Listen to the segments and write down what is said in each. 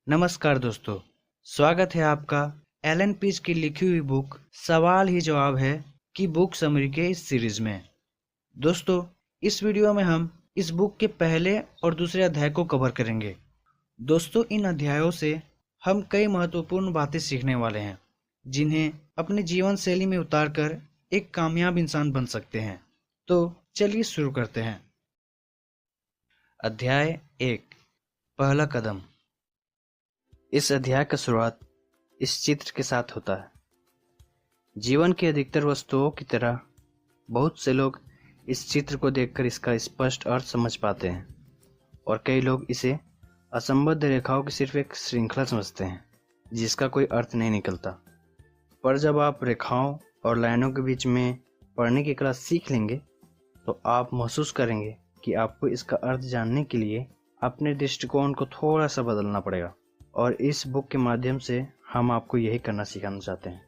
नमस्कार दोस्तों, स्वागत है आपका एलन पीज की लिखी हुई बुक सवाल ही जवाब है की बुक समरी के इस सीरीज में। दोस्तों, इस वीडियो में हम इस बुक के पहले और दूसरे अध्याय को कवर करेंगे। दोस्तों, इन अध्यायों से हम कई महत्वपूर्ण बातें सीखने वाले हैं जिन्हें अपने जीवन शैली में उतारकर एक कामयाब इंसान बन सकते हैं। तो चलिए शुरू करते हैं। अध्याय 1, पहला कदम। इस अध्याय का शुरुआत इस चित्र के साथ होता है। जीवन की अधिकतर वस्तुओं की तरह बहुत से लोग इस चित्र को देखकर इसका स्पष्ट अर्थ समझ पाते हैं और कई लोग इसे असंबद्ध रेखाओं की सिर्फ एक श्रृंखला समझते हैं जिसका कोई अर्थ नहीं निकलता। पर जब आप रेखाओं और लाइनों के बीच में पढ़ने की कला सीख लेंगे तो आप महसूस करेंगे कि आपको इसका अर्थ जानने के लिए अपने दृष्टिकोण को थोड़ा सा बदलना पड़ेगा। और इस बुक के माध्यम से हम आपको यही करना सिखाना चाहते हैं।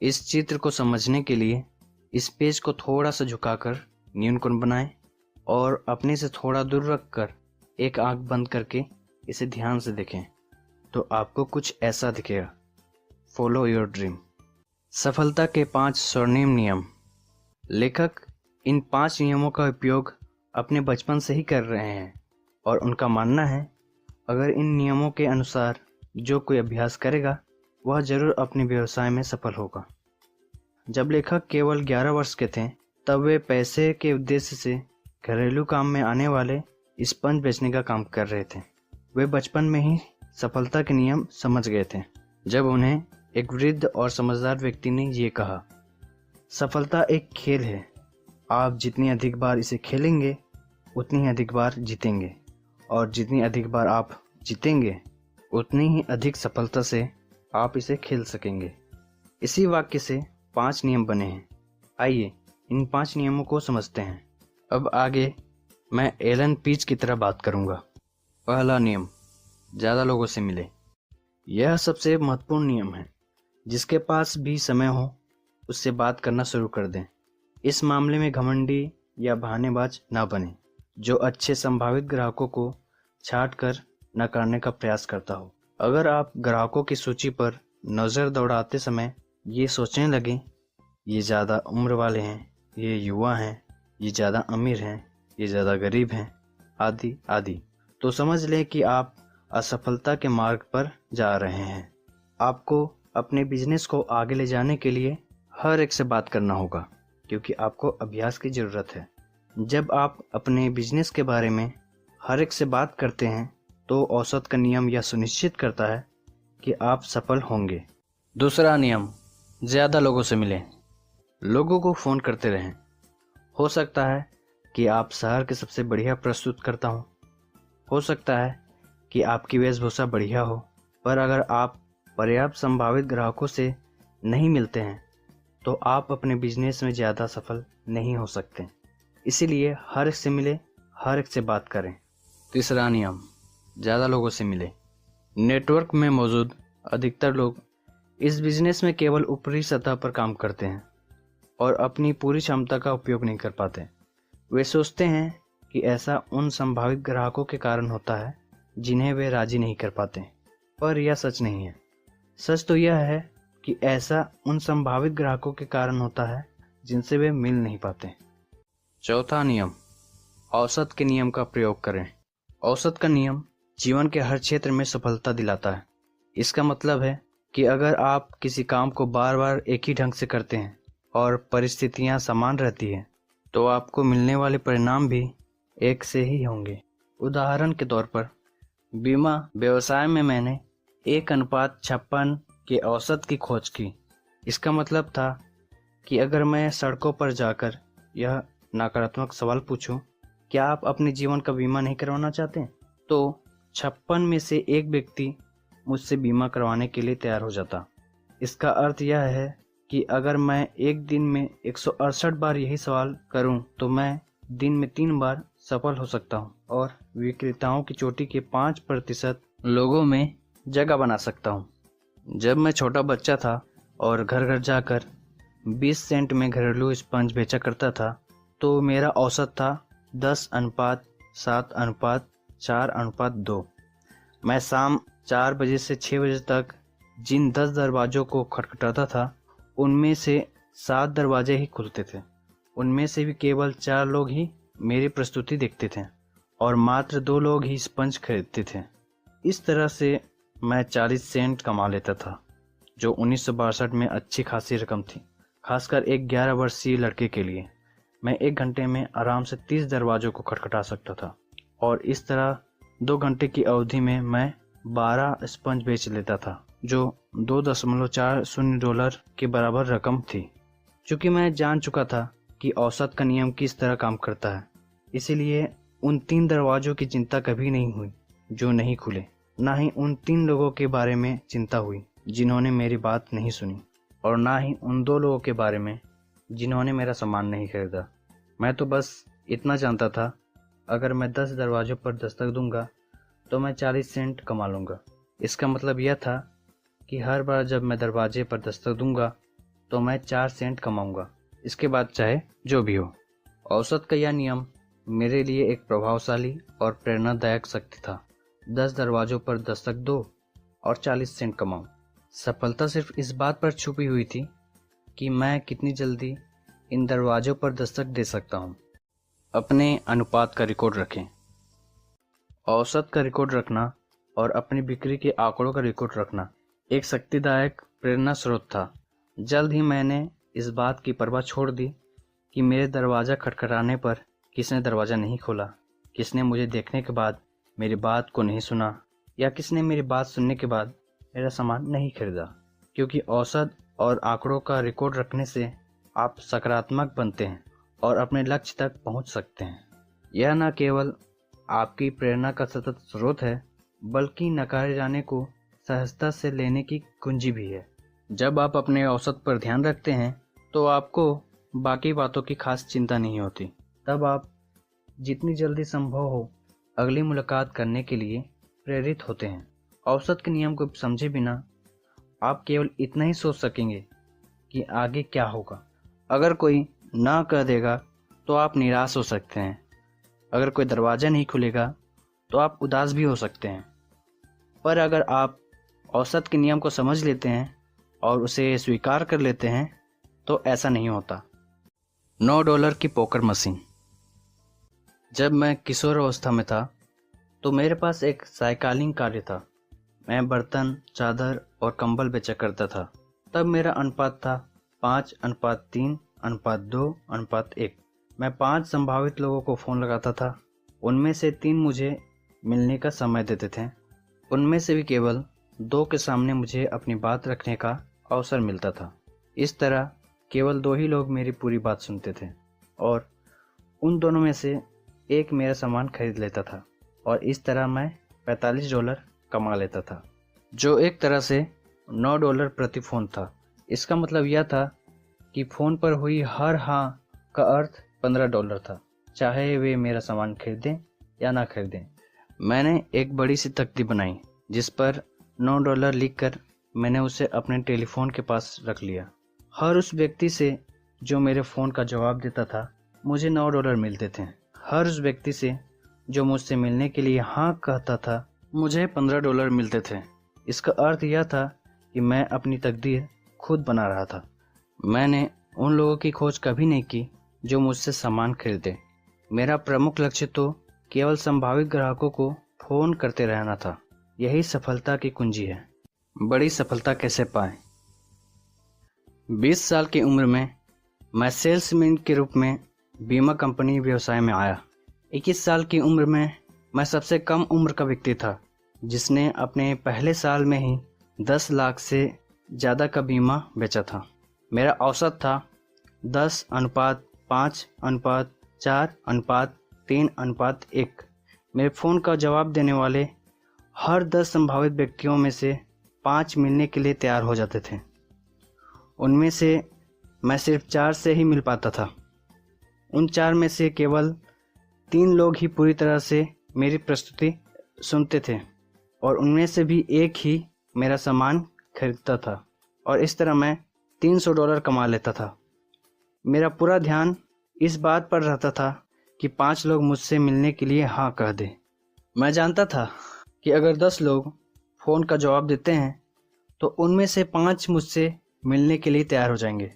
इस चित्र को समझने के लिए इस पेज को थोड़ा सा झुकाकर न्यून कोण बनाएं और अपने से थोड़ा दूर रखकर एक आंख बंद करके इसे ध्यान से देखें तो आपको कुछ ऐसा दिखेगा। Follow your dream. सफलता के 5 स्वर्णिम नियम। लेखक इन 5 नियमों का उपयोग अपने बचपन से ही कर रहे हैं और उनका मानना है अगर इन नियमों के अनुसार जो कोई अभ्यास करेगा वह जरूर अपने व्यवसाय में सफल होगा। जब लेखक केवल 11 वर्ष के थे तब वे पैसे के उद्देश्य से घरेलू काम में आने वाले स्पंज बेचने का काम कर रहे थे। वे बचपन में ही सफलता के नियम समझ गए थे जब उन्हें एक वृद्ध और समझदार व्यक्ति ने ये कहा, सफलता एक खेल है, आप जितनी अधिक बार इसे खेलेंगे उतनी ही अधिक बार जीतेंगे और जितनी अधिक बार आप जीतेंगे उतनी ही अधिक सफलता से आप इसे खेल सकेंगे। इसी वाक्य से 5 नियम बने हैं। आइए इन 5 नियमों को समझते हैं। अब आगे मैं एलन पीज की तरह बात करूंगा। पहला नियम, ज़्यादा लोगों से मिले। यह सबसे महत्वपूर्ण नियम है। जिसके पास भी समय हो उससे बात करना शुरू कर दें। इस मामले में घमंडी या बहानेबाज ना बने जो अच्छे संभावित ग्राहकों को छांट कर नकारने का प्रयास करता हो। अगर आप ग्राहकों की सूची पर नज़र दौड़ाते समय ये सोचने लगें ये ज़्यादा उम्र वाले हैं, ये युवा हैं, ये ज़्यादा अमीर हैं, ये ज़्यादा गरीब हैं, आदि आदि, तो समझ लें कि आप असफलता के मार्ग पर जा रहे हैं। आपको अपने बिजनेस को आगे ले जाने के लिए हर एक से बात करना होगा क्योंकि आपको अभ्यास की ज़रूरत है। जब आप अपने बिजनेस के बारे में हर एक से बात करते हैं तो औसत का नियम यह सुनिश्चित करता है कि आप सफल होंगे। दूसरा नियम, ज़्यादा लोगों से मिलें। लोगों को फ़ोन करते रहें। हो सकता है कि आप शहर के सबसे बढ़िया प्रस्तुतकर्ता हों, हो सकता है कि आपकी वेशभूषा बढ़िया हो, पर अगर आप पर्याप्त संभावित ग्राहकों से नहीं मिलते हैं तो आप अपने बिजनेस में ज़्यादा सफल नहीं हो सकते। इसीलिए हर एक से मिले, हर एक से बात करें। तीसरा नियम, ज़्यादा लोगों से मिले। नेटवर्क में मौजूद अधिकतर लोग इस बिजनेस में केवल ऊपरी सतह पर काम करते हैं और अपनी पूरी क्षमता का उपयोग नहीं कर पाते। वे सोचते हैं कि ऐसा उन संभावित ग्राहकों के कारण होता है जिन्हें वे राजी नहीं कर पाते, पर यह सच नहीं है। सच तो यह है कि ऐसा उन संभावित ग्राहकों के कारण होता है जिनसे वे मिल नहीं पाते। चौथा नियम, औसत के नियम का प्रयोग करें। औसत का नियम जीवन के हर क्षेत्र में सफलता दिलाता है। इसका मतलब है कि अगर आप किसी काम को बार बार एक ही ढंग से करते हैं और परिस्थितियां समान रहती हैं तो आपको मिलने वाले परिणाम भी एक से ही होंगे। उदाहरण के तौर पर बीमा व्यवसाय में मैंने 1:56 के औसत की खोज की। इसका मतलब था कि अगर मैं सड़कों पर जाकर यह नकारात्मक सवाल पूछूं, क्या आप अपने जीवन का बीमा नहीं करवाना चाहते हैं, तो 56 में से एक व्यक्ति मुझसे बीमा करवाने के लिए तैयार हो जाता। इसका अर्थ यह है कि अगर मैं एक दिन में 168 बार यही सवाल करूं तो मैं दिन में 3 बार सफल हो सकता हूं और विक्रेताओं की चोटी के 5% लोगों में जगह बना सकता हूं। जब मैं छोटा बच्चा था और घर घर जाकर 20 सेंट में घरेलू स्पंज बेचा करता था तो मेरा औसत था 10:7:4:2। मैं शाम 4 बजे से 6 बजे तक जिन 10 दरवाज़ों को खटखटाता था उनमें से 7 दरवाजे ही खुलते थे। उनमें से भी केवल 4 लोग ही मेरी प्रस्तुति देखते थे और मात्र 2 लोग ही स्पंज खरीदते थे। इस तरह से मैं 40 सेंट कमा लेता था, जो 1962 में अच्छी खासी रकम थी, खासकर एक 11 वर्षीय लड़के के लिए। मैं 1 घंटे में आराम से 30 दरवाज़ों को खटखटा सकता था और इस तरह 2 घंटे की अवधि में मैं 12 स्पंज बेच लेता था, जो $2.40 के बराबर रकम थी। चूँकि मैं जान चुका था कि औसत का नियम किस तरह काम करता है, इसीलिए उन 3 दरवाज़ों की चिंता कभी नहीं हुई जो नहीं खुले, ना ही उन 3 लोगों के बारे में चिंता हुई जिन्होंने मेरी बात नहीं सुनी, और ना ही उन 2 लोगों के बारे में जिन्होंने मेरा सामान नहीं खरीदा। मैं तो बस इतना जानता था, अगर मैं 10 दरवाज़ों पर दस्तक दूंगा तो मैं 40 सेंट कमा लूँगा। इसका मतलब यह था कि हर बार जब मैं दरवाजे पर दस्तक दूंगा तो मैं 4 सेंट कमाऊंगा, इसके बाद चाहे जो भी हो। औसत का यह नियम मेरे लिए एक प्रभावशाली और प्रेरणादायक शक्ति था। 10 दरवाज़ों पर दस्तक दो और 40 सेंट कमाओ। सफलता सिर्फ इस बात पर छुपी हुई थी कि मैं कितनी जल्दी इन दरवाज़ों पर दस्तक दे सकता हूँ। अपने अनुपात का रिकॉर्ड रखें। औसत का रिकॉर्ड रखना और अपनी बिक्री के आंकड़ों का रिकॉर्ड रखना एक शक्तिदायक प्रेरणा स्रोत था। जल्द ही मैंने इस बात की परवाह छोड़ दी कि मेरे दरवाज़ा खटखटाने पर किसने दरवाज़ा नहीं खोला, किसने मुझे देखने के बाद मेरी बात को नहीं सुना, या किसने मेरी बात सुनने के बाद मेरा सामान नहीं खरीदा। क्योंकि औसत और आंकड़ों का रिकॉर्ड रखने से आप सकारात्मक बनते हैं और अपने लक्ष्य तक पहुंच सकते हैं। यह न केवल आपकी प्रेरणा का सतत स्रोत है, बल्कि नकारे जाने को सहजता से लेने की कुंजी भी है। जब आप अपने औसत पर ध्यान रखते हैं तो आपको बाकी बातों की खास चिंता नहीं होती। तब आप जितनी जल्दी संभव हो अगली मुलाकात करने के लिए प्रेरित होते हैं। औसत के नियम को समझे बिना आप केवल इतना ही सोच सकेंगे कि आगे क्या होगा। अगर कोई ना कह देगा तो आप निराश हो सकते हैं। अगर कोई दरवाज़ा नहीं खुलेगा तो आप उदास भी हो सकते हैं। पर अगर आप औसत के नियम को समझ लेते हैं और उसे स्वीकार कर लेते हैं तो ऐसा नहीं होता। $9 की पोकर मशीन। जब मैं किशोर अवस्था में था तो मेरे पास एक साइकिलिंग कार्य था। मैं बर्तन, चादर और कंबल बेचा करता था। तब मेरा अनुपात था 5:3:2:1। मैं 5 संभावित लोगों को फ़ोन लगाता था। उनमें से 3 मुझे मिलने का समय देते थे। उनमें से भी केवल 2 के सामने मुझे अपनी बात रखने का अवसर मिलता था। इस तरह केवल 2 ही लोग मेरी पूरी बात सुनते थे और उन दोनों में से एक मेरा सामान खरीद लेता था, और इस तरह मैं $45 कमा लेता था, जो एक तरह से $9 प्रति फ़ोन था। इसका मतलब यह था कि फ़ोन पर हुई हर हाँ का अर्थ $15 था, चाहे वे मेरा सामान खरीदें या ना खरीदें। मैंने एक बड़ी सी तख्ती बनाई जिस पर $9 लिखकर मैंने उसे अपने टेलीफोन के पास रख लिया। हर उस व्यक्ति से जो मेरे फ़ोन का जवाब देता था मुझे $9 मिलते थे। हर उस व्यक्ति से जो मुझसे मिलने के लिए हाँ कहता था मुझे $15 मिलते थे। इसका अर्थ यह था कि मैं अपनी तकदीर खुद बना रहा था। मैंने उन लोगों की खोज कभी नहीं की जो मुझसे सामान खरीदे। मेरा प्रमुख लक्ष्य तो केवल संभावित ग्राहकों को फ़ोन करते रहना था। यही सफलता की कुंजी है। बड़ी सफलता कैसे पाएं? 20 साल की उम्र में मैं सेल्समैन के रूप में बीमा कंपनी व्यवसाय में आया। 21 साल की उम्र में मैं सबसे कम उम्र का व्यक्ति था जिसने अपने पहले साल में ही 10 लाख से ज़्यादा का बीमा बेचा था। मेरा औसत था 10:5:4:3:1। मेरे फ़ोन का जवाब देने वाले हर 10 संभावित व्यक्तियों में से 5 मिलने के लिए तैयार हो जाते थे। उनमें से मैं सिर्फ 4 से ही मिल पाता था। उन 4 में से केवल 3 लोग ही पूरी तरह से मेरी प्रस्तुति सुनते थे और उनमें से भी एक ही मेरा सामान खरीदता था, और इस तरह मैं $300 कमा लेता था। मेरा पूरा ध्यान इस बात पर रहता था कि 5 लोग मुझसे मिलने के लिए हाँ कह दें। मैं जानता था कि अगर 10 लोग फ़ोन का जवाब देते हैं तो उनमें से 5 मुझसे मिलने के लिए तैयार हो जाएंगे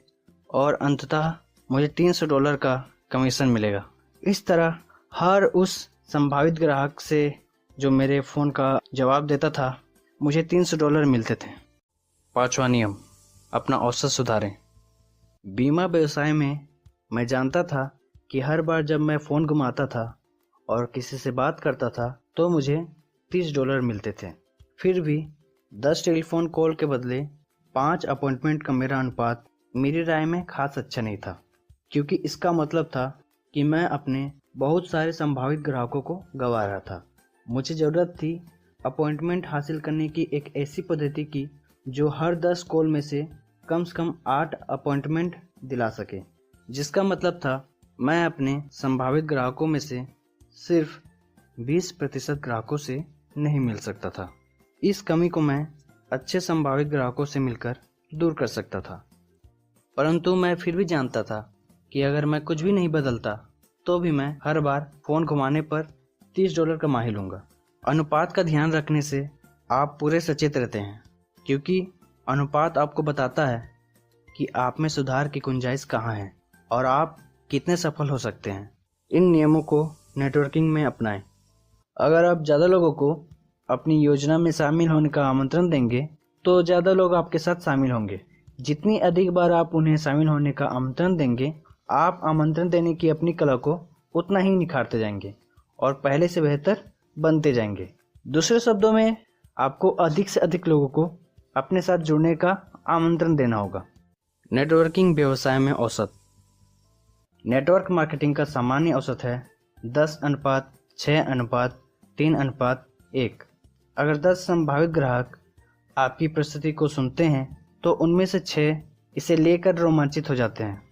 और अंततः मुझे $300 का कमीशन मिलेगा। इस तरह हर उस संभावित ग्राहक से जो मेरे फ़ोन का जवाब देता था मुझे $300 मिलते थे। 5वां नियम, अपना औसत सुधारें। बीमा व्यवसाय में मैं जानता था कि हर बार जब मैं फ़ोन घुमाता था और किसी से बात करता था तो मुझे $30 मिलते थे। फिर भी 10 टेलीफोन कॉल के बदले 5 अपॉइंटमेंट का मेरा अनुपात मेरी राय में खास अच्छा नहीं था, क्योंकि इसका मतलब था कि मैं अपने बहुत सारे संभावित ग्राहकों को गंवा रहा था। मुझे ज़रूरत थी अपॉइंटमेंट हासिल करने की एक ऐसी पद्धति की जो हर 10 कॉल में से कम 8 अपॉइंटमेंट दिला सके, जिसका मतलब था मैं अपने संभावित ग्राहकों में से सिर्फ 20% ग्राहकों से नहीं मिल सकता था। इस कमी को मैं अच्छे संभावित ग्राहकों से मिलकर दूर कर सकता था, परंतु मैं फिर भी जानता था कि अगर मैं कुछ भी नहीं बदलता तो भी मैं हर बार फ़ोन घुमाने पर $30 कमा ही लूँगा। अनुपात का ध्यान रखने से आप पूरे सचेत रहते हैं, क्योंकि अनुपात आपको बताता है कि आप में सुधार की गुंजाइश कहाँ है और आप कितने सफल हो सकते हैं। इन नियमों को नेटवर्किंग में अपनाएं। अगर आप ज़्यादा लोगों को अपनी योजना में शामिल होने का आमंत्रण देंगे तो ज़्यादा लोग आपके साथ शामिल होंगे। जितनी अधिक बार आप उन्हें शामिल होने का आमंत्रण देंगे, आप आमंत्रण देने की अपनी कला को उतना ही निखारते जाएंगे और पहले से बेहतर बनते जाएंगे। दूसरे शब्दों में, आपको अधिक से अधिक लोगों को अपने साथ जुड़ने का आमंत्रण देना होगा। नेटवर्किंग व्यवसाय में औसत। नेटवर्क मार्केटिंग का सामान्य औसत है 10:6:3:1। अगर 10 संभावित ग्राहक आपकी प्रस्तुति को सुनते हैं तो उनमें से 6 इसे लेकर रोमांचित हो जाते हैं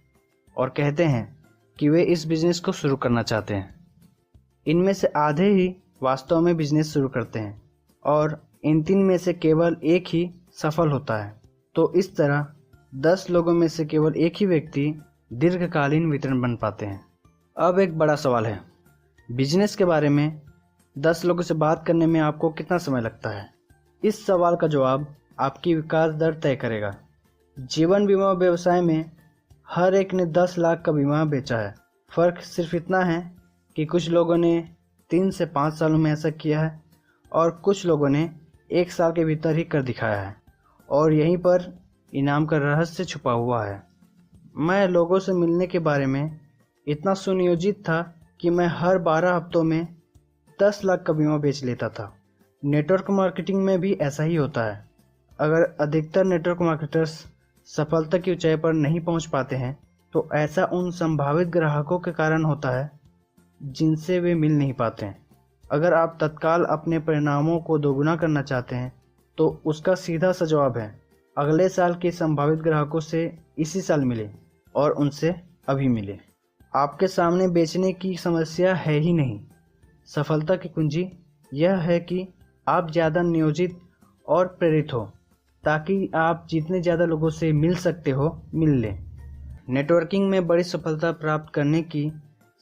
और कहते हैं कि वे इस बिजनेस को शुरू करना चाहते हैं। इनमें से आधे ही वास्तव में बिजनेस शुरू करते हैं और इन 3 में से केवल एक ही सफल होता है। तो इस तरह 10 लोगों में से केवल एक ही व्यक्ति दीर्घकालीन वितरण बन पाते हैं। अब एक बड़ा सवाल है, बिजनेस के बारे में 10 लोगों से बात करने में आपको कितना समय लगता है? इस सवाल का जवाब आपकी विकास दर तय करेगा। जीवन बीमा व्यवसाय में हर एक ने 10 लाख का बीमा बेचा है। फ़र्क सिर्फ इतना है कि कुछ लोगों ने 3 से 5 सालों में ऐसा किया है और कुछ लोगों ने 1 साल के भीतर ही कर दिखाया है, और यहीं पर इनाम का रहस्य छुपा हुआ है। मैं लोगों से मिलने के बारे में इतना सुनियोजित था कि मैं हर 12 हफ्तों में 10 लाख का बीमा बेच लेता था। नेटवर्क मार्केटिंग में भी ऐसा ही होता है। अगर अधिकतर नेटवर्क मार्केटर्स सफलता की ऊंचाई पर नहीं पहुंच पाते हैं तो ऐसा उन संभावित ग्राहकों के कारण होता है जिनसे वे मिल नहीं पाते हैं। अगर आप तत्काल अपने परिणामों को दोगुना करना चाहते हैं तो उसका सीधा सा जवाब है, अगले साल के संभावित ग्राहकों से इसी साल मिले और उनसे अभी मिले। आपके सामने बेचने की समस्या है ही नहीं। सफलता की कुंजी यह है कि आप ज़्यादा नियोजित और प्रेरित हो, ताकि आप जितने ज़्यादा लोगों से मिल सकते हो मिल लें। नेटवर्किंग में बड़ी सफलता प्राप्त करने की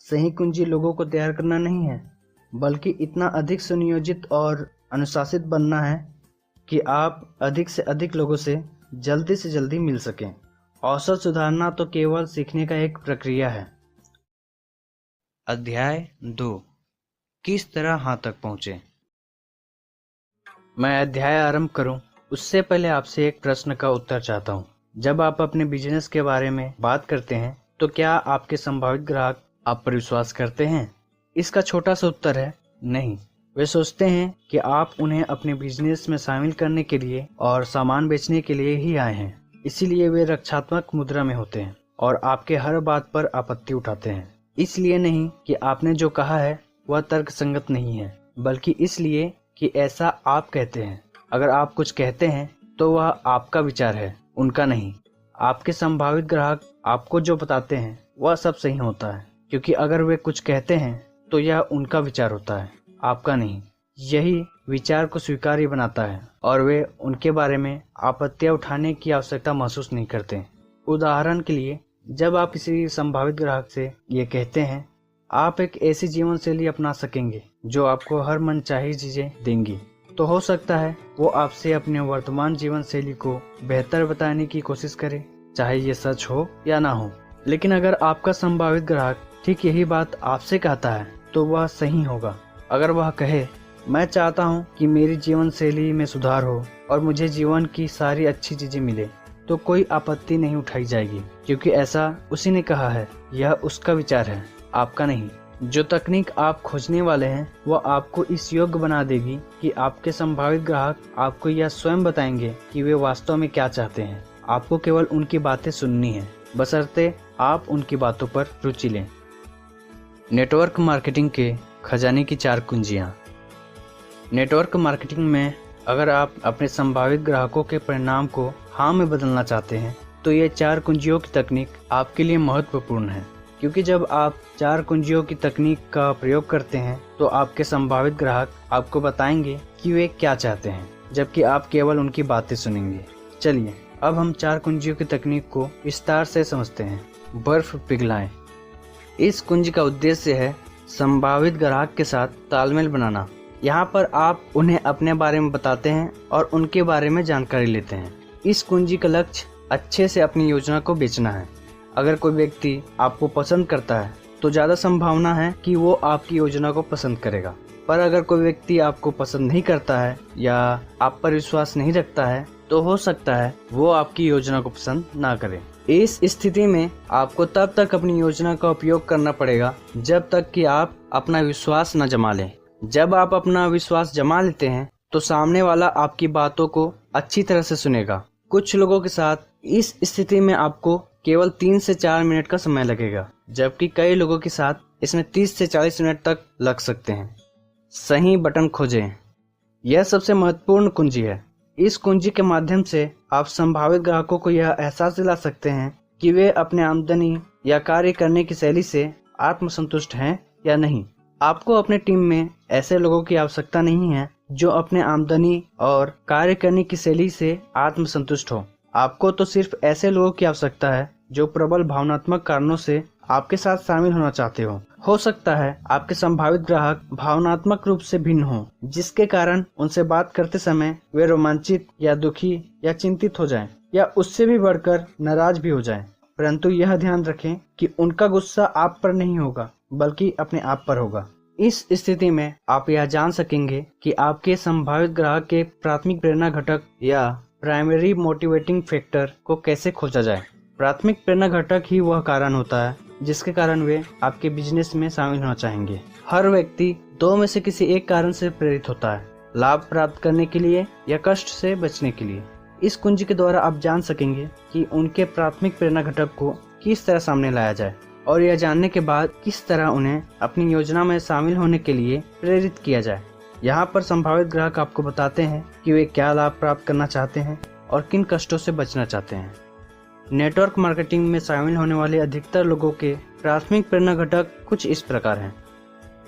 सही कुंजी लोगों को तैयार करना नहीं है, बल्कि इतना अधिक सुनियोजित और अनुशासित बनना है कि आप अधिक से अधिक लोगों से जल्दी मिल सकें। औसत सुधारना तो केवल सीखने का एक प्रक्रिया है। अध्याय 2, किस तरह हाँ तक पहुँचे। मैं अध्याय आरंभ करूं उससे पहले आपसे एक प्रश्न का उत्तर चाहता हूं। जब आप अपने बिजनेस के बारे में बात करते हैं तो क्या आपके संभावित ग्राहक आप पर विश्वास करते हैं? इसका छोटा सा उत्तर है नहीं। वे सोचते हैं कि आप उन्हें अपने बिजनेस में शामिल करने के लिए और सामान बेचने के लिए ही आए हैं। इसीलिए वे रक्षात्मक मुद्रा में होते हैं और आपके हर बात पर आपत्ति उठाते हैं। इसलिए नहीं कि आपने जो कहा है वह तर्कसंगत नहीं है, बल्कि इसलिए कि ऐसा आप कहते हैं। अगर आप कुछ कहते हैं तो वह आपका विचार है, उनका नहीं। आपके संभावित ग्राहक आपको जो बताते हैं वह सब सही होता है, क्योंकि अगर वे कुछ कहते हैं तो यह उनका विचार होता है, आपका नहीं। यही विचार को स्वीकार्य बनाता है और वे उनके बारे में आपत्तियां उठाने की आवश्यकता महसूस नहीं करते। उदाहरण के लिए, जब आप किसी संभावित ग्राहक से ये कहते हैं, आप एक ऐसी जीवन शैली अपना सकेंगे जो आपको हर मनचाही चीजें देंगी, तो हो सकता है वो आपसे अपने वर्तमान जीवन शैली को बेहतर बताने की कोशिश करे, चाहे ये सच हो या ना हो। लेकिन अगर आपका संभावित ग्राहक ठीक यही बात आपसे कहता है तो वह सही होगा। अगर वह कहे, मैं चाहता हूँ कि मेरी जीवन शैली में सुधार हो और मुझे जीवन की सारी अच्छी चीजें मिले, तो कोई आपत्ति नहीं उठाई जाएगी, क्योंकि ऐसा उसी ने कहा है। यह उसका विचार है, आपका नहीं। जो तकनीक आप खोजने वाले हैं वह आपको इस योग्य बना देगी कि आपके संभावित ग्राहक आपको यह स्वयं बताएंगे कि वे वास्तव में क्या चाहते हैं। आपको केवल उनकी बातें सुननी है, बशर्ते आप उनकी बातों पर रुचि लें। नेटवर्क मार्केटिंग के खजाने की 4 कुंजियां। नेटवर्क मार्केटिंग में अगर आप अपने संभावित ग्राहकों के परिणाम को हाँ में बदलना चाहते हैं तो ये 4 कुंजियों की तकनीक आपके लिए महत्वपूर्ण है, क्योंकि जब आप 4 कुंजियों की तकनीक का प्रयोग करते हैं तो आपके संभावित ग्राहक आपको बताएंगे कि वे क्या चाहते हैं, जबकि आप केवल उनकी बातें सुनेंगे। चलिए अब हम 4 कुंजियों की तकनीक को विस्तार से समझते हैं। बर्फ पिघलाएं। इस कुंजी का उद्देश्य है संभावित ग्राहक के साथ तालमेल बनाना। यहाँ पर आप उन्हें अपने बारे में बताते हैं और उनके बारे में जानकारी लेते हैं। इस कुंजी का लक्ष्य अच्छे से अपनी योजना को बेचना है। अगर कोई व्यक्ति आपको पसंद करता है तो ज़्यादा संभावना है कि वो आपकी योजना को पसंद करेगा, पर अगर कोई व्यक्ति आपको पसंद नहीं करता है या आप पर विश्वास नहीं रखता है तो हो सकता है वो आपकी योजना को पसंद ना करे। इस स्थिति में आपको तब तक अपनी योजना का उपयोग करना पड़ेगा जब तक कि आप अपना विश्वास न जमा लें। जब आप अपना विश्वास जमा लेते हैं तो सामने वाला आपकी बातों को अच्छी तरह से सुनेगा। कुछ लोगों के साथ इस स्थिति में आपको केवल 3 से 4 मिनट का समय लगेगा, जबकि कई लोगों के साथ इसमें 30 से 40 मिनट तक लग सकते हैं। सही बटन खोजें। यह सबसे महत्वपूर्ण कुंजी है। इस कुंजी के माध्यम से आप संभावित ग्राहकों को यह एहसास दिला सकते हैं कि वे अपने आमदनी या कार्य करने की शैली से आत्मसंतुष्ट हैं या नहीं। आपको अपने टीम में ऐसे लोगों की आवश्यकता नहीं है जो अपने आमदनी और कार्य करने की शैली से आत्मसंतुष्ट हो। आपको तो सिर्फ ऐसे लोगों की आवश्यकता है जो प्रबल भावनात्मक कारणों से आपके साथ शामिल होना चाहते हो सकता है आपके संभावित ग्राहक भावनात्मक रूप से भिन्न हो, जिसके कारण उनसे बात करते समय वे रोमांचित या दुखी या चिंतित हो जाएं, या उससे भी बढ़कर नाराज भी हो जाएं। परंतु यह ध्यान रखें कि उनका गुस्सा आप पर नहीं होगा बल्कि अपने आप पर होगा। इस स्थिति में आप यह जान सकेंगे कि आपके संभावित ग्राहक के प्राथमिक प्रेरणा घटक या प्राइमरी मोटिवेटिंग फैक्टर को कैसे खोजा जाए। प्राथमिक प्रेरणा घटक ही वह कारण होता है जिसके कारण वे आपके बिजनेस में शामिल होना चाहेंगे। हर व्यक्ति 2 में से किसी एक कारण से प्रेरित होता है, लाभ प्राप्त करने के लिए या कष्ट से बचने के लिए। इस कुंजी के द्वारा आप जान सकेंगे कि उनके प्राथमिक प्रेरणा घटक को किस तरह सामने लाया जाए और यह जानने के बाद किस तरह उन्हें अपनी योजना में शामिल होने के लिए प्रेरित किया जाए। यहाँ पर संभावित ग्राहक आपको बताते हैं कि वे क्या लाभ प्राप्त करना चाहते हैं और किन कष्टों से बचना चाहते हैं। नेटवर्क मार्केटिंग में शामिल होने वाले अधिकतर लोगों के प्राथमिक प्रेरणा घटक कुछ इस प्रकार हैं।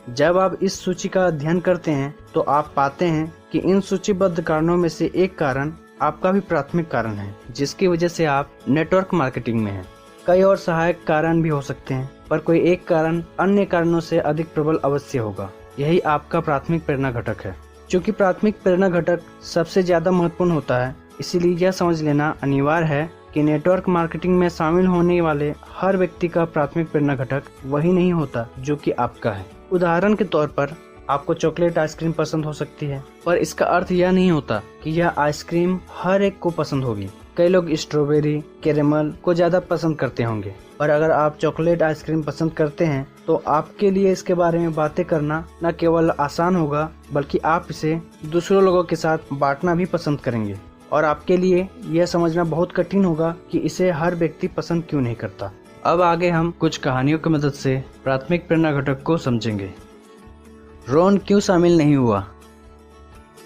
जब आप इस सूची का अध्ययन करते हैं तो आप पाते हैं कि इन सूचीबद्ध कारणों में से एक कारण आपका भी प्राथमिक कारण है, जिसकी वजह से आप नेटवर्क मार्केटिंग में हैं। कई और सहायक कारण भी हो सकते हैं, पर कोई एक कारण अन्य कारणों से अधिक प्रबल अवश्य होगा। यही आपका प्राथमिक प्रेरणा घटक है। चूँकि प्राथमिक प्रेरणा घटक सबसे ज्यादा महत्वपूर्ण होता है, इसीलिए यह समझ लेना अनिवार्य है कि नेटवर्क मार्केटिंग में शामिल होने वाले हर व्यक्ति का प्राथमिक प्रेरणा घटक वही नहीं होता जो कि आपका है। उदाहरण के तौर पर आपको चॉकलेट आइसक्रीम पसंद हो सकती है, पर इसका अर्थ यह नहीं होता कि यह आइसक्रीम हर एक को पसंद होगी। कई लोग स्ट्रॉबेरी, कैरेमल को ज्यादा पसंद करते होंगे, पर अगर आप चॉकलेट आइसक्रीम पसंद करते हैं तो आपके लिए इसके बारे में बातें करना न केवल आसान होगा बल्कि आप इसे दूसरे लोगों के साथ बांटना भी पसंद करेंगे, और आपके लिए यह समझना बहुत कठिन होगा कि इसे हर व्यक्ति पसंद क्यों नहीं करता। अब आगे हम कुछ कहानियों की मदद से प्राथमिक प्रेरणा घटक को समझेंगे। रॉन क्यों शामिल नहीं हुआ?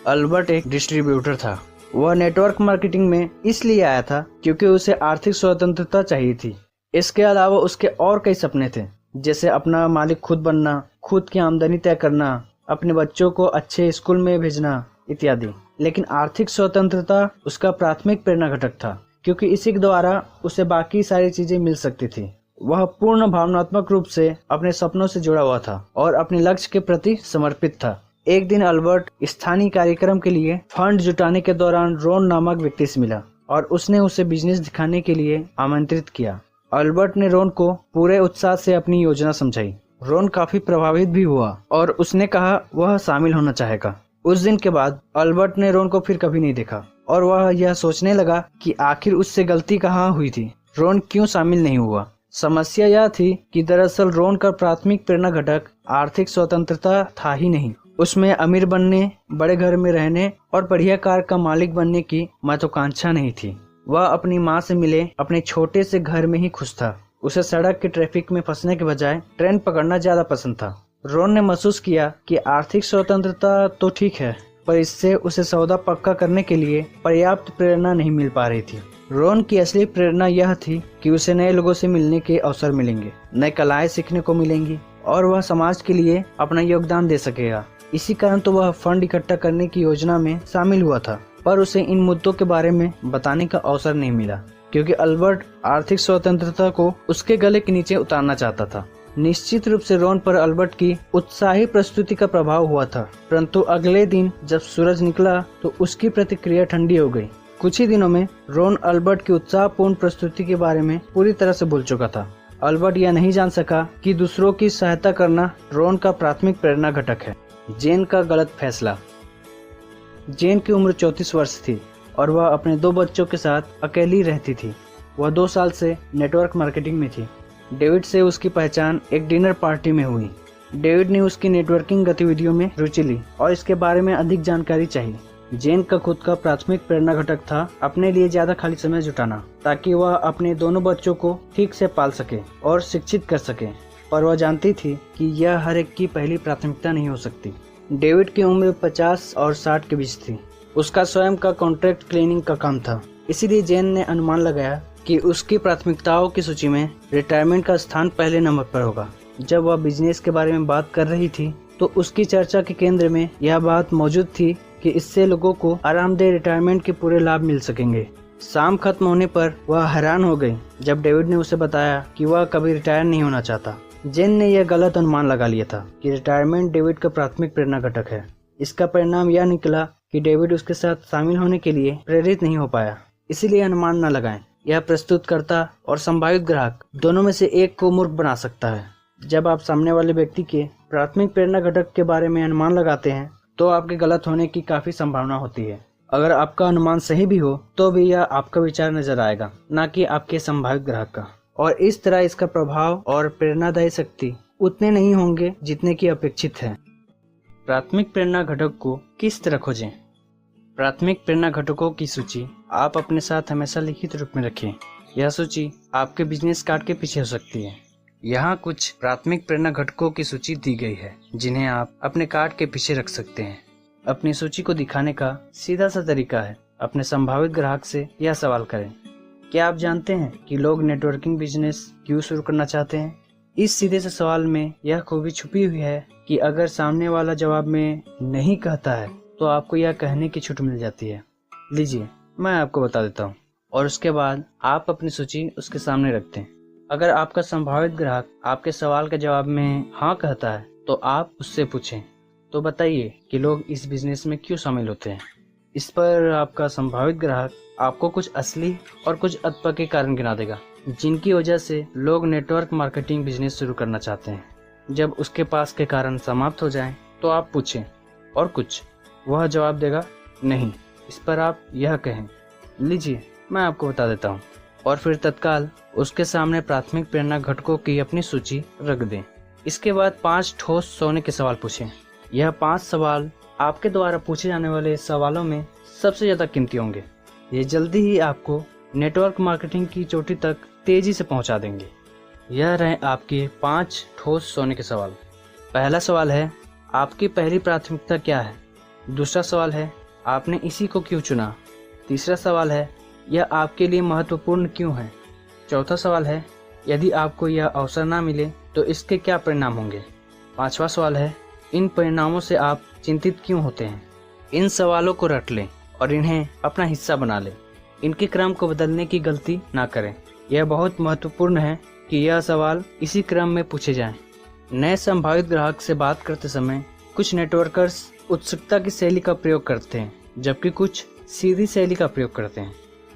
अल्बर्ट एक डिस्ट्रीब्यूटर था। वह नेटवर्क मार्केटिंग में इसलिए आया था क्योंकि उसे आर्थिक स्वतंत्रता चाहिए थी। इसके अलावा उसके और कई सपने थे, जैसे अपना मालिक खुद बनना, खुद की आमदनी तय करना, अपने बच्चों को अच्छे स्कूल में भेजना इत्यादि। लेकिन आर्थिक स्वतंत्रता उसका प्राथमिक प्रेरणा घटक था, क्योंकि इसी के द्वारा उसे बाकी सारी चीजें मिल सकती थी। वह पूर्ण भावनात्मक रूप से अपने सपनों से जुड़ा हुआ था और अपने लक्ष्य के प्रति समर्पित था। एक दिन अल्बर्ट स्थानीय कार्यक्रम के लिए फंड जुटाने के दौरान रोन नामक व्यक्ति से मिला और उसने उसे बिजनेस दिखाने के लिए आमंत्रित किया। अल्बर्ट ने रोन को पूरे उत्साह से अपनी योजना समझाई। रोन काफी प्रभावित भी हुआ और उसने कहा वह शामिल होना चाहेगा। उस दिन के बाद अल्बर्ट ने रोन को फिर कभी नहीं देखा और वह यह सोचने लगा कि आखिर उससे गलती कहाँ हुई थी, रोन क्यों शामिल नहीं हुआ। समस्या यह थी कि दरअसल रोन का प्राथमिक प्रेरणा घटक आर्थिक स्वतंत्रता था ही नहीं। उसमें अमीर बनने, बड़े घर में रहने और बढ़िया कार का मालिक बनने की महत्वाकांक्षा नहीं थी। वह अपनी माँ से मिले अपने छोटे से घर में ही खुश था। उसे सड़क के ट्रैफिक में फंसने के बजाय ट्रेन पकड़ना ज्यादा पसंद था। रोन ने महसूस किया कि आर्थिक स्वतंत्रता तो ठीक है, पर इससे उसे सौदा पक्का करने के लिए पर्याप्त प्रेरणा नहीं मिल पा रही थी। रोन की असली प्रेरणा यह थी कि उसे नए लोगों से मिलने के अवसर मिलेंगे, नए कलाएं सीखने को मिलेंगी और वह समाज के लिए अपना योगदान दे सकेगा। इसी कारण तो वह फंड इकट्ठा करने की योजना में शामिल हुआ था, पर उसे इन मुद्दों के बारे में बताने का अवसर नहीं मिला क्योंकि अल्बर्ट आर्थिक स्वतंत्रता को उसके गले के नीचे उतारना चाहता था। निश्चित रूप से रोन पर अल्बर्ट की उत्साही प्रस्तुति का प्रभाव हुआ था, परंतु अगले दिन जब सूरज निकला तो उसकी प्रतिक्रिया ठंडी हो गई। कुछ ही दिनों में रोन अल्बर्ट की उत्साहपूर्ण प्रस्तुति के बारे में पूरी तरह से भूल चुका था। अल्बर्ट यह नहीं जान सका कि दूसरों की सहायता करना रोन का प्राथमिक प्रेरणा घटक है। जेन का गलत फैसला। जेन की उम्र 34 वर्ष थी और वह अपने 2 बच्चों के साथ अकेली रहती थी। वह 2 साल से नेटवर्क मार्केटिंग में थी। डेविड से उसकी पहचान एक डिनर पार्टी में हुई। डेविड ने उसकी नेटवर्किंग गतिविधियों में रुचि ली और इसके बारे में अधिक जानकारी चाहिए। जेन का खुद का प्राथमिक प्रेरणा घटक था अपने लिए ज्यादा खाली समय जुटाना, ताकि वह अपने दोनों बच्चों को ठीक से पाल सके और शिक्षित कर सके, पर वह जानती थी कि यह हर एक की पहली प्राथमिकता नहीं हो सकती। डेविड की उम्र 50 और 60 के बीच थी। उसका स्वयं का कॉन्ट्रैक्ट क्लीनिंग का काम था, इसीलिए जेन ने अनुमान लगाया कि उसकी प्राथमिकताओं की सूची में रिटायरमेंट का स्थान पहले नंबर पर होगा। जब वह बिजनेस के बारे में बात कर रही थी तो उसकी चर्चा के केंद्र में यह बात मौजूद थी कि इससे लोगों को आरामदेह रिटायरमेंट के पूरे लाभ मिल सकेंगे। शाम खत्म होने पर वह हैरान हो गई जब डेविड ने उसे बताया कि वह कभी रिटायर नहीं होना चाहता। जेन ने यह गलत अनुमान लगा लिया था कि रिटायरमेंट डेविड का प्राथमिक प्रेरणा घटक है। इसका परिणाम यह निकला कि डेविड उसके साथ शामिल होने के लिए प्रेरित नहीं हो पाया। इसीलिए अनुमान न लगाएं। यह प्रस्तुतकर्ता और संभावित ग्राहक दोनों में से एक को मूर्ख बना सकता है। जब आप सामने वाले व्यक्ति के प्राथमिक प्रेरणा घटक के बारे में अनुमान लगाते हैं तो आपके गलत होने की काफी संभावना होती है। अगर आपका अनुमान सही भी हो तो भी यह आपका विचार नजर आएगा, न कि आपके संभावित ग्राहक का, और इस तरह इसका प्रभाव और प्रेरणादायी शक्ति उतने नहीं होंगे जितने की अपेक्षित है। प्राथमिक प्रेरणा घटक को किस तरह खोजें? प्राथमिक प्रेरणा घटकों की सूची आप अपने साथ हमेशा लिखित रूप में रखें। यह सूची आपके बिजनेस कार्ड के पीछे हो सकती है। यहाँ कुछ प्राथमिक प्रेरणा घटकों की सूची दी गई है जिन्हें आप अपने कार्ड के पीछे रख सकते हैं। अपनी सूची को दिखाने का सीधा सा तरीका है अपने संभावित ग्राहक से यह सवाल करें, क्या आप जानते हैं कि लोग नेटवर्किंग बिजनेस क्यों शुरू करना चाहते हैं? इस सीधे से सवाल में यह खूबी छुपी हुई है कि अगर सामने वाला जवाब में नहीं कहता है तो आपको यह कहने की छूट मिल जाती है, लीजिए मैं आपको बता देता हूँ, और उसके बाद आप अपनी सूची उसके सामने रखते हैं। अगर आपका संभावित ग्राहक आपके सवाल के जवाब में हाँ कहता है तो आप उससे पूछें, तो बताइए कि लोग इस बिजनेस में क्यों शामिल होते हैं। इस पर आपका संभावित ग्राहक आपको कुछ असली और कुछ अतपके कारण गिना देगा जिनकी वजह से लोग नेटवर्क मार्केटिंग बिजनेस शुरू करना चाहते हैं। जब उसके पास के कारण समाप्त हो जाएं, तो आप पूछें और कुछ, वह जवाब देगा नहीं। इस पर आप यह कहें, लीजिए मैं आपको बता देता हूँ, और फिर तत्काल उसके सामने प्राथमिक प्रेरणा घटकों की अपनी सूची रख दें। इसके बाद 5 ठोस सोने के सवाल पूछें। यह 5 सवाल आपके द्वारा पूछे जाने वाले सवालों में सबसे ज्यादा कीमती होंगे। ये जल्दी ही आपको नेटवर्क मार्केटिंग की चोटी तक तेजी से पहुंचा देंगे। यह रहे आपके 5 ठोस सोने के सवाल। पहला सवाल है, आपकी पहली प्राथमिकता क्या है? दूसरा सवाल है, आपने इसी को क्यों चुना? तीसरा सवाल है, यह आपके लिए महत्वपूर्ण क्यों है? चौथा सवाल है, यदि आपको यह अवसर ना मिले तो इसके क्या परिणाम होंगे? पांचवा सवाल है, इन परिणामों से आप चिंतित क्यों होते हैं? इन सवालों को रट लें और इन्हें अपना हिस्सा बना लें। इनके क्रम को बदलने की गलती ना करें। यह बहुत महत्वपूर्ण है कि यह सवाल इसी क्रम में पूछे जाएं। नए संभावित ग्राहक से बात करते समय कुछ नेटवर्कर्स उत्सुकता की शैली का प्रयोग करते हैं, जबकि कुछ सीधी शैली का प्रयोग करते हैं।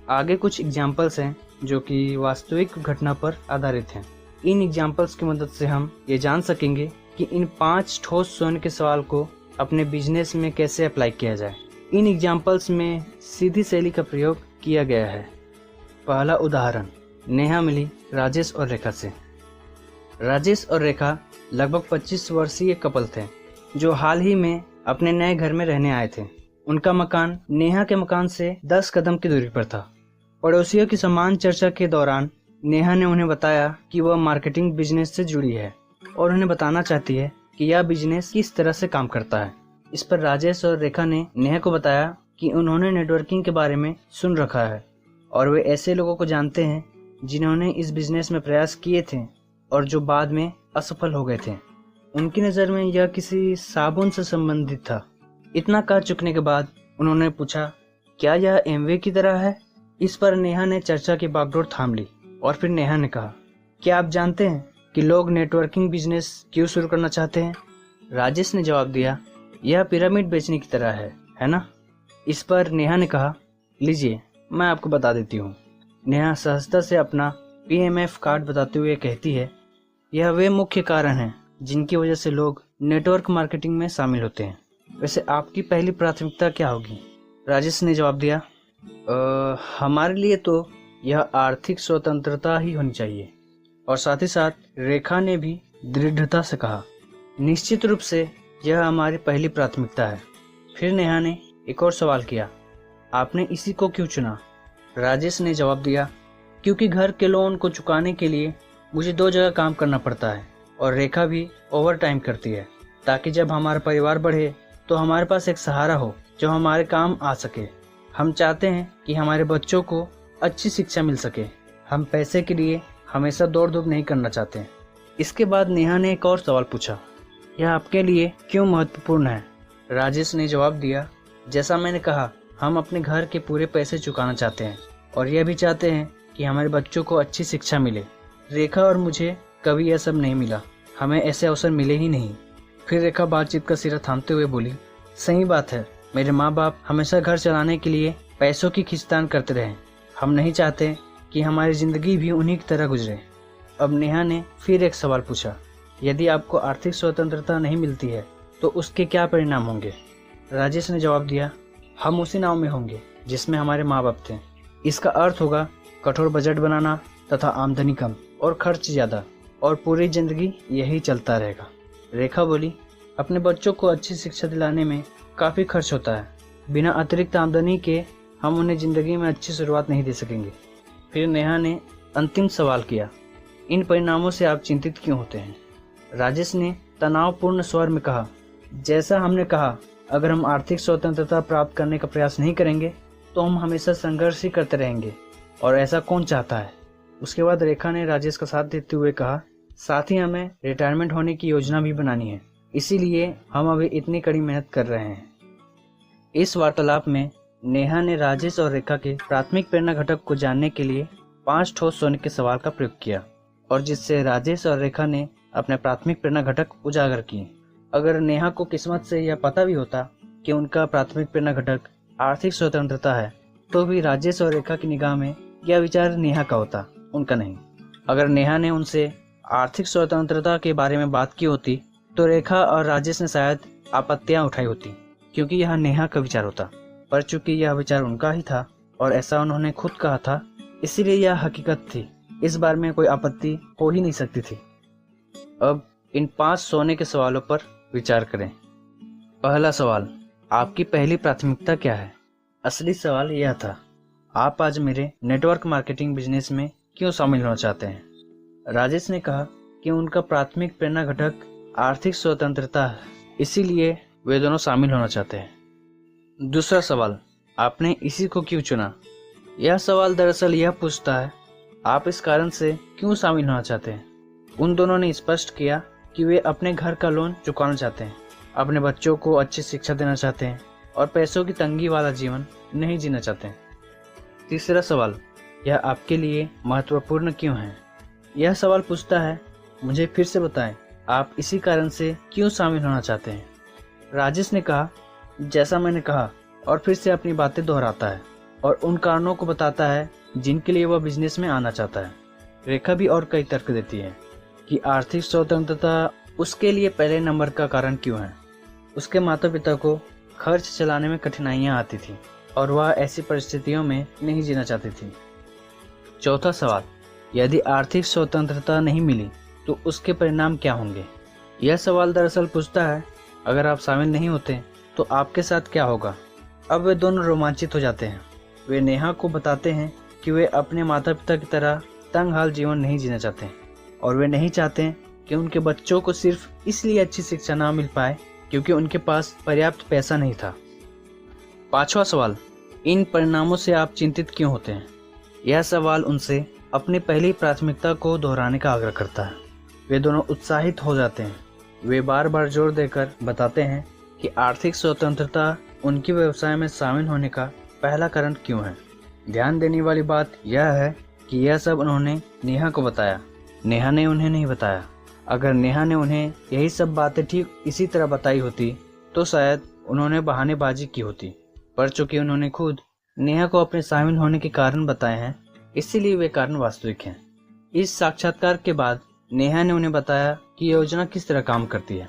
आगे कुछ एग्जाम्पल्स हैं जो कि वास्तविक घटना पर आधारित हैं। इन एग्जाम्पल्स की मदद से हम ये जान सकेंगे कि इन 5 ठोस सोने के सवाल को अपने बिजनेस में कैसे अप्लाई किया जाए। इन एग्जाम्पल्स में सीधी शैली का प्रयोग किया गया है। पहला उदाहरण, नेहा मिली राजेश और रेखा से। राजेश और रेखा लगभग 25 वर्षीय कपल थे जो हाल ही में अपने नए घर में रहने आए थे। उनका मकान नेहा के मकान से 10 कदम की दूरी पर था। पड़ोसियों की समान चर्चा के दौरान नेहा ने उन्हें बताया कि वह मार्केटिंग बिजनेस से जुड़ी है और उन्हें बताना चाहती है कि यह बिजनेस किस तरह से काम करता है। इस पर राजेश और रेखा ने नेहा को बताया कि उन्होंने नेटवर्किंग के बारे में सुन रखा है और वे ऐसे लोगों को जानते हैं जिन्होंने इस बिजनेस में प्रयास किए थे और जो बाद में असफल हो गए थे। उनकी नज़र में यह किसी साबुन से संबंधित था। इतना कह चुकने के बाद उन्होंने पूछा, क्या यह एमवे की तरह है? इस पर नेहा ने चर्चा की बागडोर थाम ली और फिर नेहा ने कहा, क्या आप जानते हैं कि लोग नेटवर्किंग बिजनेस क्यों शुरू करना चाहते हैं? राजेश ने जवाब दिया, यह पिरामिड बेचने की तरह है ना? इस पर नेहा ने कहा, लीजिए मैं आपको बता देती हूँ। नेहा सहजता से अपना PMF कार्ड बताते हुए कहती है, यह वे मुख्य कारण हैं जिनकी वजह से लोग नेटवर्क मार्केटिंग में शामिल होते हैं। वैसे आपकी पहली प्राथमिकता क्या होगी? राजेश ने जवाब दिया, हमारे लिए तो यह आर्थिक स्वतंत्रता ही होनी चाहिए। और साथ ही साथ रेखा ने भी दृढ़ता से कहा, निश्चित रूप से यह हमारी पहली प्राथमिकता है। फिर नेहा ने एक और सवाल किया, आपने इसी को क्यों चुना? राजेश ने जवाब दिया, क्योंकि घर के लोन को चुकाने के लिए मुझे 2 जगह काम करना पड़ता है और रेखा भी ओवर टाइम करती है, ताकि जब हमारा परिवार बढ़े तो हमारे पास एक सहारा हो जो हमारे काम आ सके। हम चाहते हैं कि हमारे बच्चों को अच्छी शिक्षा मिल सके। हम पैसे के लिए हमेशा दौड़ धूप नहीं करना चाहते। इसके बाद नेहा ने एक और सवाल पूछा, यह आपके लिए क्यों महत्वपूर्ण है? राजेश ने जवाब दिया, जैसा मैंने कहा, हम अपने घर के पूरे पैसे चुकाना चाहते हैं और यह भी चाहते हैं कि हमारे बच्चों को अच्छी शिक्षा मिले। रेखा और मुझे कभी यह सब नहीं मिला, हमें ऐसे अवसर मिले ही नहीं। फिर रेखा बातचीत का सिरा थामते हुए बोली, सही बात है, मेरे माँ बाप हमेशा घर चलाने के लिए पैसों की खींचतान करते रहे। हम नहीं चाहते कि हमारी जिंदगी भी उन्हीं की तरह गुजरे। अब नेहा ने फिर एक सवाल पूछा, यदि आपको आर्थिक स्वतंत्रता नहीं मिलती है तो उसके क्या परिणाम होंगे? राजेश ने जवाब दिया, हम उसी नाव में होंगे जिसमें हमारे माँ बाप थे। इसका अर्थ होगा कठोर बजट बनाना तथा आमदनी कम और खर्च ज़्यादा, और पूरी जिंदगी यही चलता रहेगा। रेखा बोली, अपने बच्चों को अच्छी शिक्षा दिलाने में काफ़ी खर्च होता है। बिना अतिरिक्त आमदनी के हम उन्हें ज़िंदगी में अच्छी शुरुआत नहीं दे सकेंगे। फिर नेहा ने अंतिम सवाल किया, इन परिणामों से आप चिंतित क्यों होते हैं? राजेश ने तनावपूर्ण स्वर में कहा, जैसा हमने कहा, अगर हम आर्थिक स्वतंत्रता प्राप्त करने का प्रयास नहीं करेंगे तो हम हमेशा संघर्ष ही करते रहेंगे, और ऐसा कौन चाहता है? उसके बाद रेखा ने राजेश का साथ देते हुए कहा, साथ ही हमें रिटायरमेंट होने की योजना भी बनानी है, इसीलिए हम अभी इतनी कड़ी मेहनत कर रहे हैं। इस वार्तालाप में नेहा ने राजेश और रेखा के प्राथमिक प्रेरणा घटक को जानने के लिए 5 ठोस सोने के सवाल का प्रयोग किया, और जिससे राजेश और रेखा ने अपने प्राथमिक प्रेरणा घटक उजागर किए। अगर नेहा को किस्मत से यह पता भी होता कि उनका प्राथमिक प्रेरणा घटक आर्थिक स्वतंत्रता है, तो भी राजेश और रेखा की निगाह में यह विचार नेहा का होता, उनका नहीं। अगर नेहा ने उनसे आर्थिक स्वतंत्रता के बारे में बात की होती तो रेखा और राजेश ने शायद आपत्तियां उठाई होती, क्योंकि यह नेहा का विचार होता। पर चूंकि यह विचार उनका ही था और ऐसा उन्होंने खुद कहा था, इसीलिए यह हकीकत थी। इस बारे में कोई आपत्ति हो ही नहीं सकती थी। अब इन 5 सोने के सवालों पर विचार करें। पहला सवाल, आपकी पहली प्राथमिकता क्या है? असली सवाल यह था, आप आज मेरे नेटवर्क मार्केटिंग बिजनेस में क्यों शामिल होना चाहते हैं? राजेश ने कहा कि उनका प्राथमिक प्रेरणा घटक आर्थिक स्वतंत्रता है, इसीलिए वे दोनों शामिल होना चाहते हैं। दूसरा सवाल, आपने इसी को क्यों चुना? यह सवाल दरअसल यह पूछता है, आप इस कारण से क्यों शामिल होना चाहते हैं? उन दोनों ने स्पष्ट किया कि वे अपने घर का लोन चुकाना चाहते हैं, अपने बच्चों को अच्छी शिक्षा देना चाहते हैं और पैसों की तंगी वाला जीवन नहीं जीना चाहते हैं। तीसरा सवाल, यह आपके लिए महत्वपूर्ण क्यों है? यह सवाल पूछता है, मुझे फिर से बताएं, आप इसी कारण से क्यों शामिल होना चाहते हैं? राजेश ने कहा, जैसा मैंने कहा, और फिर से अपनी बातें दोहराता है और उन कारणों को बताता है जिनके लिए वह बिजनेस में आना चाहता है। रेखा भी और कई तर्क देती है कि आर्थिक स्वतंत्रता उसके लिए पहले नंबर का कारण क्यों है। उसके माता पिता को खर्च चलाने में कठिनाइयां आती थी और वह ऐसी परिस्थितियों में नहीं जीना चाहती थी। चौथा सवाल, यदि आर्थिक स्वतंत्रता नहीं मिली तो उसके परिणाम क्या होंगे? यह सवाल दरअसल पूछता है, अगर आप शामिल नहीं होते तो आपके साथ क्या होगा? अब वे दोनों रोमांचित हो जाते हैं। वे नेहा को बताते हैं कि वे अपने माता पिता की तरह तंगहाल जीवन नहीं जीना चाहते और वे नहीं चाहते कि उनके बच्चों को सिर्फ इसलिए अच्छी शिक्षा ना मिल पाए क्योंकि उनके पास पर्याप्त पैसा नहीं था। पांचवा सवाल, इन परिणामों से आप चिंतित क्यों होते हैं? यह सवाल उनसे अपनी पहली प्राथमिकता को दोहराने का आग्रह करता है। वे दोनों उत्साहित हो जाते हैं। वे बार बार जोर देकर बताते हैं कि आर्थिक स्वतंत्रता उनके व्यवसाय में शामिल होने का पहला कारण क्यों है। ध्यान देने वाली बात यह है कि यह सब उन्होंने नेहा को बताया, नेहा ने उन्हें नहीं बताया। अगर नेहा ने उन्हें यही सब बातें ठीक इसी तरह बताई होती तो शायद उन्होंने बहानेबाजी की होती, पर चूंकि उन्होंने खुद नेहा को अपने शामिल होने के कारण बताए हैं, इसीलिए वे कारण वास्तविक हैं। इस साक्षात्कार के बाद नेहा ने उन्हें बताया कि योजना किस तरह काम करती है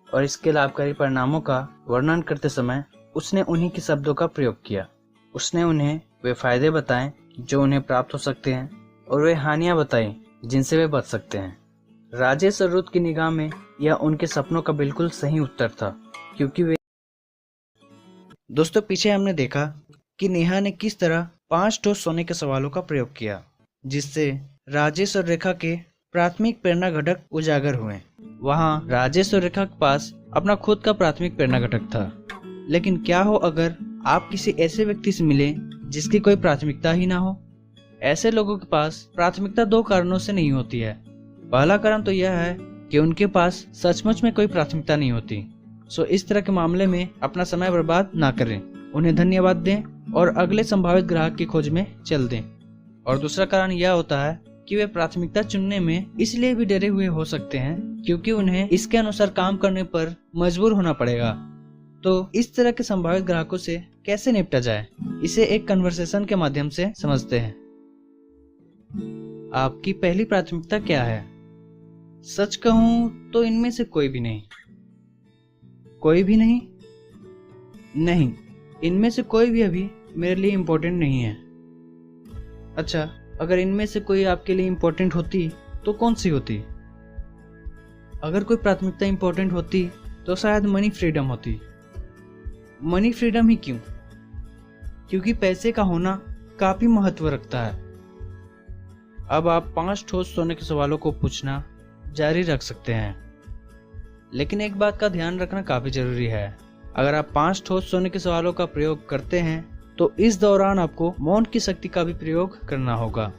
और इसके लाभकारी परिणामों का वर्णन करते समय उसने उन्हीं के शब्दों का प्रयोग किया। उसने उन्हें वे फायदे बताए जो उन्हें प्राप्त हो सकते हैं और वे हानियां बताई जिनसे वे बच सकते हैं। राजेश और रुत की निगाह में यह उनके सपनों का बिल्कुल सही उत्तर था, क्योंकि वे दोस्तों पीछे हमने देखा कि नेहा ने किस तरह 5 ठोस सोने के सवालों का प्रयोग किया, जिससे राजेश और रेखा के प्राथमिक प्रेरणा घटक उजागर हुए। वहाँ राजेश और रेखा के पास अपना खुद का प्राथमिक प्रेरणा घटक था, लेकिन क्या हो अगर आप किसी ऐसे व्यक्ति से मिले जिसकी कोई प्राथमिकता ही ना हो? ऐसे लोगों के पास प्राथमिकता 2 कारणों से नहीं होती है। पहला कारण तो यह है कि उनके पास सचमुच में कोई प्राथमिकता नहीं होती। सो इस तरह के मामले में अपना समय बर्बाद ना करें, उन्हें धन्यवाद दें और अगले संभावित ग्राहक की खोज में चल दें। और दूसरा कारण यह होता है कि वे प्राथमिकता चुनने में इसलिए भी डरे हुए हो सकते हैं क्योंकि उन्हें इसके अनुसार काम करने पर मजबूर होना पड़ेगा। तो इस तरह के संभावित ग्राहकों से कैसे निपटा जाए, इसे एक कन्वर्सेशन के माध्यम से समझते हैं। आपकी पहली प्राथमिकता क्या है? सच कहूं तो इनमें से कोई भी नहीं। कोई भी नहीं? नहीं, इनमें से कोई भी अभी मेरे लिए इम्पोर्टेंट नहीं है। अच्छा, अगर इनमें से कोई आपके लिए इम्पोर्टेंट होती तो कौन सी होती? अगर कोई प्राथमिकता इम्पोर्टेंट होती तो शायद मनी फ्रीडम होती। मनी फ्रीडम ही क्यों? क्योंकि पैसे का होना काफी महत्व रखता है। अब आप 5 ठोस सोने के सवालों को पूछना जारी रख सकते हैं, लेकिन एक बात का ध्यान रखना काफी जरूरी है। अगर आप 5 ठोस सोने के सवालों का प्रयोग करते हैं तो इस दौरान आपको मौन की शक्ति का भी प्रयोग करना होगा।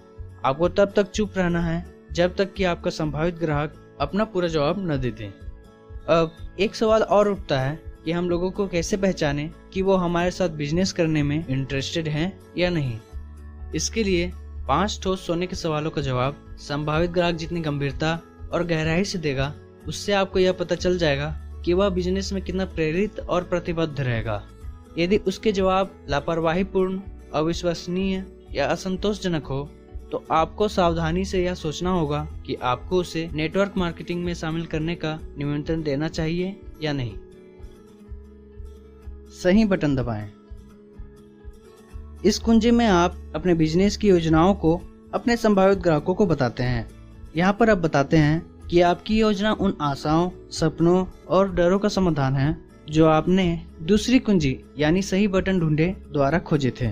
आपको तब तक चुप रहना है जब तक कि आपका संभावित ग्राहक अपना पूरा जवाब न दे दें। अब एक सवाल और उठता है कि हम लोगों को कैसे पहचाने कि वो हमारे साथ बिजनेस करने में इंटरेस्टेड हैं या नहीं। इसके लिए 5 ठोस सोने के सवालों का जवाब संभावित ग्राहक जितनी गंभीरता और गहराई से देगा, उससे आपको यह पता चल जाएगा कि वह बिजनेस में कितना प्रेरित और प्रतिबद्ध रहेगा। यदि उसके जवाब लापरवाहीपूर्ण, अविश्वसनीय या असंतोषजनक हो तो आपको सावधानी से यह सोचना होगा कि आपको उसे नेटवर्क मार्केटिंग में शामिल करने का निमंत्रण देना चाहिए या नहीं। सही बटन दबाएं। इस कुंजी में आप अपने बिजनेस की योजनाओं को अपने संभावित ग्राहकों को बताते हैं। यहाँ पर आप बताते हैं कि आपकी योजना उन आशाओं, सपनों और डरों का समाधान है जो आपने दूसरी कुंजी यानी सही बटन ढूंढे द्वारा खोजे थे।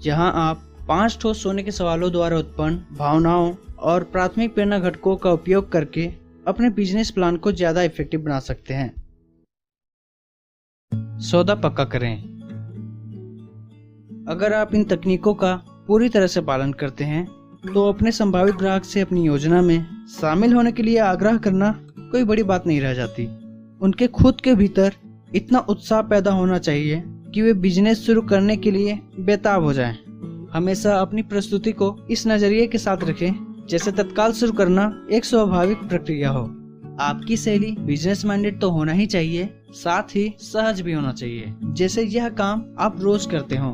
जहाँ आप 5 ठोस सोने के सवालों द्वारा उत्पन्न भावनाओं और प्राथमिक प्रेरणा घटकों का उपयोग करके अपने बिजनेस प्लान को ज्यादा इफेक्टिव बना सकते हैं। सौदा पक्का करें। अगर आप इन तकनीकों का पूरी तरह से पालन करते हैं तो अपने संभावित ग्राहक से अपनी योजना में शामिल होने के लिए आग्रह करना कोई बड़ी बात नहीं रह जाती। उनके खुद के भीतर इतना उत्साह पैदा होना चाहिए कि वे बिजनेस शुरू करने के लिए बेताब हो जाएं। हमेशा अपनी प्रस्तुति को इस नजरिए के साथ रखें जैसे तत्काल शुरू करना एक स्वाभाविक प्रक्रिया हो। आपकी शैली बिजनेस माइंडेड तो होना ही चाहिए, साथ ही सहज भी होना चाहिए। जैसे यह काम आप रोज करते हो।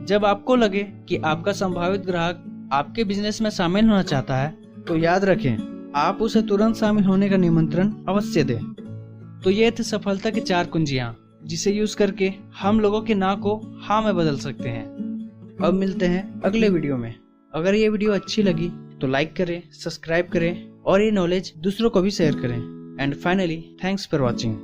जब आपको लगे कि आपका संभावित ग्राहक आपके बिजनेस में शामिल होना चाहता है, तो याद रखें, आप उसे तुरंत शामिल होने का निमंत्रण अवश्य दें। तो ये थे सफलता की 4 कुंजियां, जिसे यूज करके हम लोगों के ना को हाँ में बदल सकते हैं। अब मिलते हैं अगले वीडियो में। अगर ये वीडियो अच्छी लगी तो लाइक करें, सब्सक्राइब करें और ये नॉलेज दूसरों को भी शेयर करें। And finally, thanks for watching.